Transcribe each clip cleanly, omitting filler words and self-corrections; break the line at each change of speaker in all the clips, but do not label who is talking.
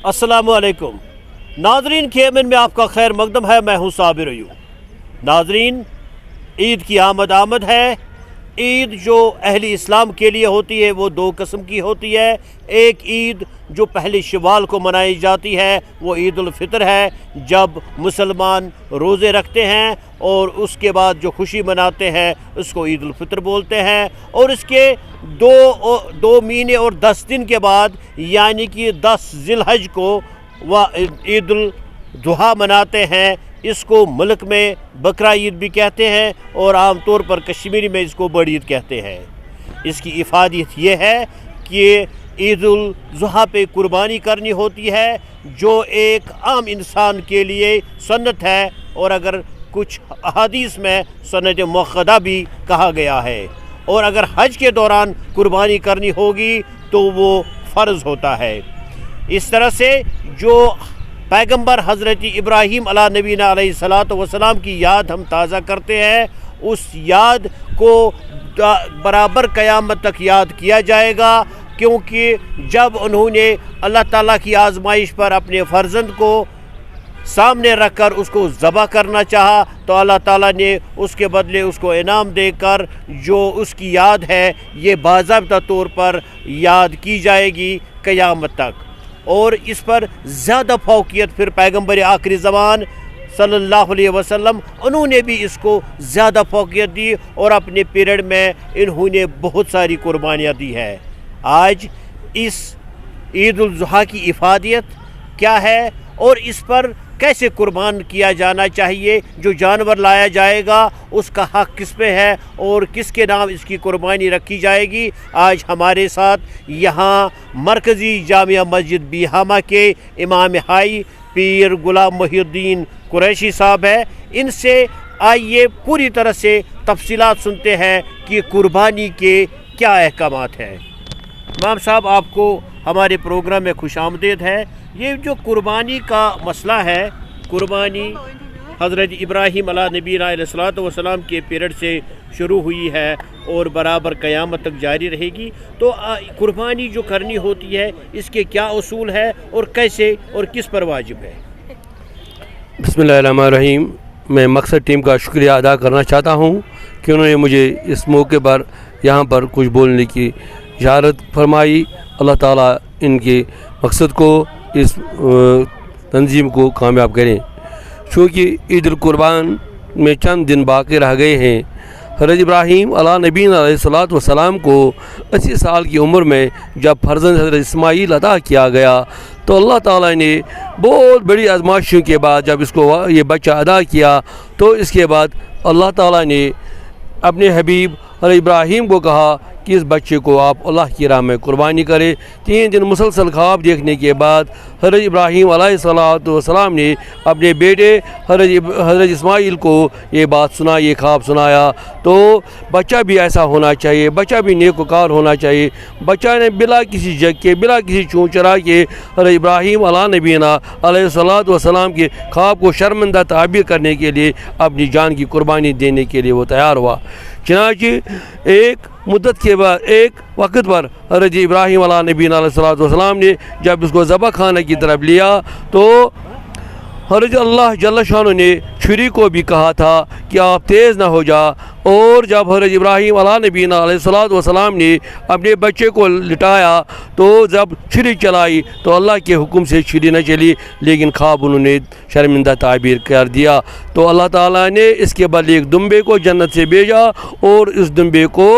अस्सलामु अलैकुम नाजरीन, खेमन में आपका खैर मकदम है। मैं हूँ साबिर अयूब। नाजरीन, ईद की आमद है। ईद जो अहली इस्लाम के लिए होती है वो दो किस्म की होती है। एक ईद जो पहली शवाल को मनाई जाती है वो ईद उल फितर है, जब मुसलमान रोज़े रखते हैं और उसके बाद जो खुशी मनाते हैं उसको ईद उल फितर बोलते हैं। और इसके दो महीने और 10 दिन के बाद यानी कि 10 ज़िलहज को वह ईद उल दुहा मनाते हैं। इसको मुल्क में बकरा ईद भी कहते हैं और आम तौर पर कश्मीरी में इसको बड़ी ईद कहते हैं। इसकी इफादियत ये है कि ईद उल ज़ुहा पे कुर्बानी करनी होती है, जो एक आम इंसान के लिए सुन्नत है, और अगर कुछ अहादीस में सुन्नत मुअक्कदा भी कहा गया है। और अगर हज के दौरान कुर्बानी करनी होगी तो वो फ़र्ज़ होता है। इस तरह से जो पैगंबर हज़रत इब्राहीम अला नबीना अलैहिस्सलातु वस्सलाम की याद हम ताज़ा करते हैं, उस याद को बराबर क़यामत तक याद किया जाएगा, क्योंकि जब उन्होंने अल्लाह ताला की आज़माइश पर अपने फ़र्जंद को सामने रखकर उसको ज़बह करना चाहा तो अल्लाह ताला ने उसके बदले उसको इनाम देकर जो उसकी याद है ये बाज़ाब्ता तौर पर याद की जाएगी क़यामत तक। और इस पर ज़्यादा फौकियत फिर पैगंबर आखिरी ज़मान सल्लल्लाहु अलैहि वसल्लम उन्होंने भी इसको ज़्यादा फौकियत दी और अपने पीरियड में इन्होंने बहुत सारी कुर्बानियाँ दी है। आज इस ईद उल ज़ुहा की इफादियत क्या है और इस पर कैसे कुर्बान किया जाना चाहिए, जो जानवर लाया जाएगा उसका हक़ किस पे है और किसके नाम इसकी कुर्बानी रखी जाएगी, आज हमारे साथ यहाँ मरकज़ी जामिया मस्जिद बीहामा के इमाम हाई पीर गुलाम मुहिउद्दीन कुरैशी साहब है। इनसे आइए पूरी तरह से तफसीलात सुनते हैं कि कुर्बानी के क्या अहकामात हैं। इमाम साहब, आपको हमारे प्रोग्राम में खुशामदीद है। ये जो कुर्बानी का मसला है, कुर्बानी हज़रत इब्राहीम अला नबीना अलैहिस्सलातु वस्सलाम के पीरियड से शुरू हुई है और बराबर क़यामत तक जारी रहेगी। तो कुर्बानी जो करनी होती है इसके क्या उसूल है और कैसे और किस पर वाजिब है?
बिस्मिल्लाहिर्रहमानिर्रहीम। मैं मकसद टीम का शुक्रिया अदा करना चाहता हूँ कि उन्होंने मुझे इस मौके पर यहाँ पर कुछ बोलने की इजाज़त फरमाई। अल्लाह ताला इनके मकसद को, इस तंजीम को कामयाब करें। चूँकि ईद उल कुर्बान में चंद दिन बाकी रह गए हैं। हज़रत इब्राहीम अला नबीना अलैहिस्सलातु वस्सलाम को 80 साल की उम्र में जब फर्जंद हज़रत इस्माईल अता किया गया तो अल्लाह ताला ने बहुत बड़ी आजमाइशों के बाद जब इसको ये बच्चा अदा किया तो इसके बाद अल्लाह ताला ने अपने हबीब हज़रत इब्राहीम को कहा कि इस बच्चे को आप अल्लाह की राह में कुर्बानी करें। 3 दिन मुसलसल ख्वाब देखने के बाद हज़रत इब्राहीम अलैहिस्सलातु वस्सलाम ने अपने बेटे हज़रत इस्माईल को ये बात सुना, ये ख्वाब सुनाया। तो बच्चा भी ऐसा होना चाहिए, बच्चा भी नेकोकार होना चाहिए। बच्चा ने बिला किसी जग के, बिला किसी चूँ चरा के हज़रत इब्राहीम अला नबीना अलैहिस्सलातु वस्सलाम के ख्वाब को शर्मिंदा ताबीर करने के लिए अपनी जान की कुर्बानी देने के लिए वो तैयार हुआ। चनांचे एक मुद्दत के बाद एक वक्त पर हज़रत इब्राहीम अला नबीना अलैहिस्सलातु वस्सलाम ने जब उसको ज़बह खाने की तरफ लिया तो हज़रत अल्लाह जल्ल शान ने छुरी को भी कहा था कि आप तेज़ ना हो जा। और जब हज़रत इब्राहीम अला नबीना अलैहिस्सलातु वस्सलाम ने अपने बच्चे को लिटाया तो जब छुरी चलाई तो अल्लाह के हुक्म से छुरी न चली, लेकिन ख्वाब उन्होंने शर्मिंदा ताबीर कर दिया। तो अल्लाह ताला ने इसके बदले एक दुम्बे को जन्नत से भेजा और इस दुम्बे को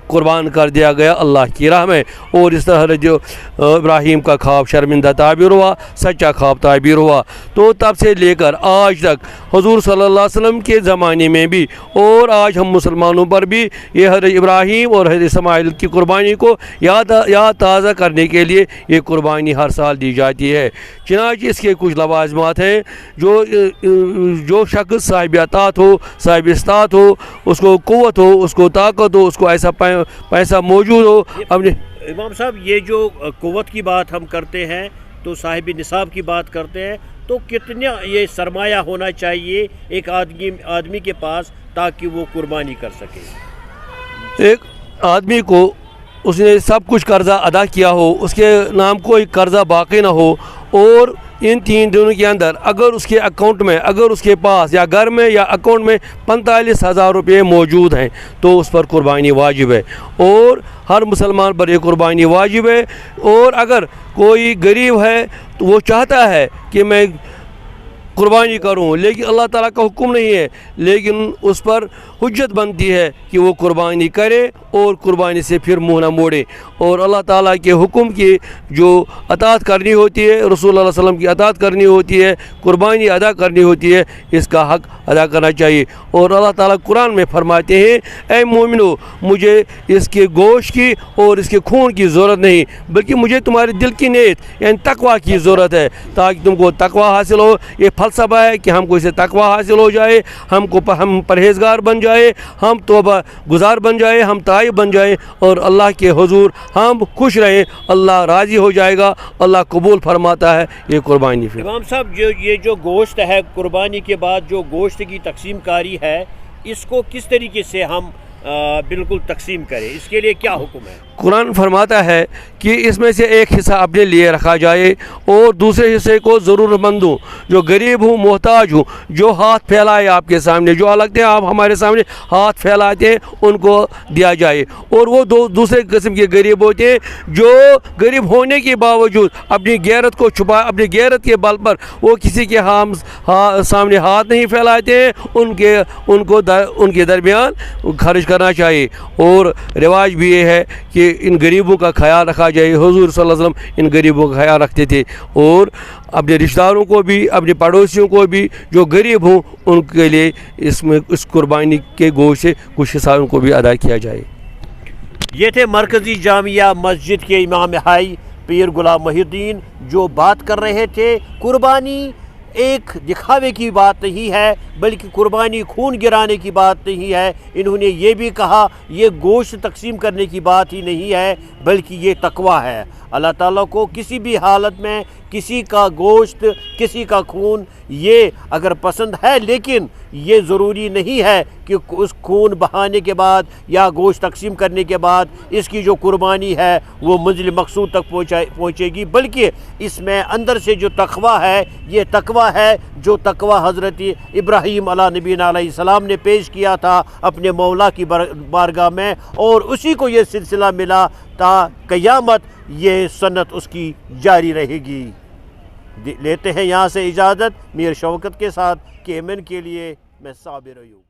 कुर्बान कर दिया गया अल्लाह की राह में। और इस तरह जो इब्राहीम का ख्वाब शर्मिंदा ताबीर हुआ, सच्चा ख्वाब ताबीर हुआ। तो तब से लेकर आज तक हुज़ूर सल्लल्लाहु अलैहि वसल्लम के ज़माने में भी और आज हम मुसलमानों पर भी ये हज़रत इब्राहीम और हज़रत इस्माईल की कुर्बानी को याद ताज़ा करने के लिए ये कुर्बानी हर साल दी जाती है। चनांचे इसके कुछ लवाज़िमात हैं। जो शख्स साहिब अतात हो, साहिब इस्तात हो, उसको क़ुव्वत हो, उसको ताकत हो, उसको ऐसा पैसा मौजूद हो अपने।
इमाम साहब, ये जो क़ुव्वत की बात हम करते हैं तो साहिब निसाब की बात करते हैं, तो कितना ये सरमाया होना चाहिए एक आदमी के पास ताकि वो कुर्बानी कर सके?
एक आदमी को اس نے سب کچھ قرضہ ادا کیا ہو، اس کے نام کوئی قرضہ باقی نہ ہو، اور ان 3 دنوں کے اندر اگر اس کے اکاؤنٹ میں، اگر اس کے پاس یا گھر میں یا اکاؤنٹ میں 45,000 روپے موجود ہیں تو اس پر قربانی واجب ہے، اور ہر مسلمان پر یہ قربانی واجب ہے۔ اور اگر کوئی غریب ہے تو وہ چاہتا ہے کہ میں قربانی کروں، لیکن اللہ تعالیٰ کا حکم نہیں ہے، لیکن اس پر حجت بنتی ہے کہ وہ قربانی کرے اور قربانی سے پھر منہ نہ موڑے، اور اللہ تعالیٰ کے حکم کی جو اطاعت کرنی ہوتی ہے، رسول اللہ صلی اللہ علیہ وسلم کی اطاعت کرنی ہوتی ہے، قربانی ادا کرنی ہوتی ہے، اس کا حق ادا کرنا چاہیے۔ اور اللہ تعالیٰ قرآن میں فرماتے ہیں، اے مومنو، مجھے اس کے گوشت کی اور اس کے خون کی ضرورت نہیں، بلکہ مجھے تمہارے دل کی نیت یعنی تقویٰ کی ضرورت ہے، تاکہ تم کو تقویٰ حاصل ہو۔ یہ فلسفہ ہے کہ ہم کو اسے تقویٰ حاصل ہو جائے، ہم پرہیزگار بن جائے، ہم توبہ گزار بن جائے، ہم تائب بن جائے، اور اللہ کے حضور ہم خوش رہیں، اللہ راضی ہو جائے گا، اللہ قبول فرماتا ہے یہ قربانی۔ پھر
امام صاحب، یہ جو گوشت ہے قربانی کے بعد جو گوشت کی تقسیم کاری ہے، اس کو کس طریقے سے ہم بالکل تقسیم کریں، اس کے لیے کیا حکم ہے؟
قرآن فرماتا ہے کہ اس میں سے ایک حصہ اپنے لیے رکھا جائے، اور دوسرے حصے کو ضرورت مندوں، جو غریب ہوں، محتاج ہوں، جو ہاتھ پھیلائے آپ کے سامنے، جو لگتے ہیں آپ ہمارے سامنے ہاتھ پھیلاتے ہیں، ان کو دیا جائے۔ اور وہ دوسرے قسم کے غریب ہوتے ہیں جو غریب ہونے کے باوجود اپنی غیرت کو چھپائے، اپنی غیرت کے بل پر وہ کسی کے سامنے ہاتھ نہیں پھیلاتے ہیں، ان کے درمیان خرچ کرنا چاہیے۔ اور رواج بھی یہ ہے کہ ان غریبوں کا خیال رکھا جائے، حضور صلی اللہ علیہ وسلم ان غریبوں کا خیال رکھتے تھے، اور اپنے رشتہ داروں کو بھی، اپنے پڑوسیوں کو بھی جو غریب ہوں ان کے لیے اس قربانی کے گوشت سے کچھ حصہ ان کو بھی ادا کیا جائے۔
یہ تھے مرکزی جامعہ مسجد کے امام ہائی پیر غلام محی الدین، جو بات کر رہے تھے قربانی ایک دکھاوے کی بات نہیں ہے، بلکہ قربانی خون گرانے کی بات نہیں ہے۔ انہوں نے یہ بھی کہا یہ گوشت تقسیم کرنے کی بات ہی نہیں ہے، بلکہ یہ تقویٰ ہے۔ اللہ تعالیٰ کو کسی بھی حالت میں کسی کا گوشت، کسی کا خون یہ اگر پسند ہے، لیکن یہ ضروری نہیں ہے کہ اس خون بہانے کے بعد یا گوشت تقسیم کرنے کے بعد اس کی جو قربانی ہے وہ منزل مقصود تک پہنچے گی، بلکہ اس میں اندر سے جو تقویٰ ہے، یہ تقویٰ ہے جو تقویٰ حضرت ابراہیم علیہ نبینا علیہ السلام نے پیش کیا تھا اپنے مولا کی بارگاہ میں، اور اسی کو یہ سلسلہ ملا تا قیامت یہ سنت اس کی جاری رہے گی۔ لیتے ہیں یہاں سے اجازت، میر شوکت کے ساتھ، KMN کے لیے میں صابر ایوب۔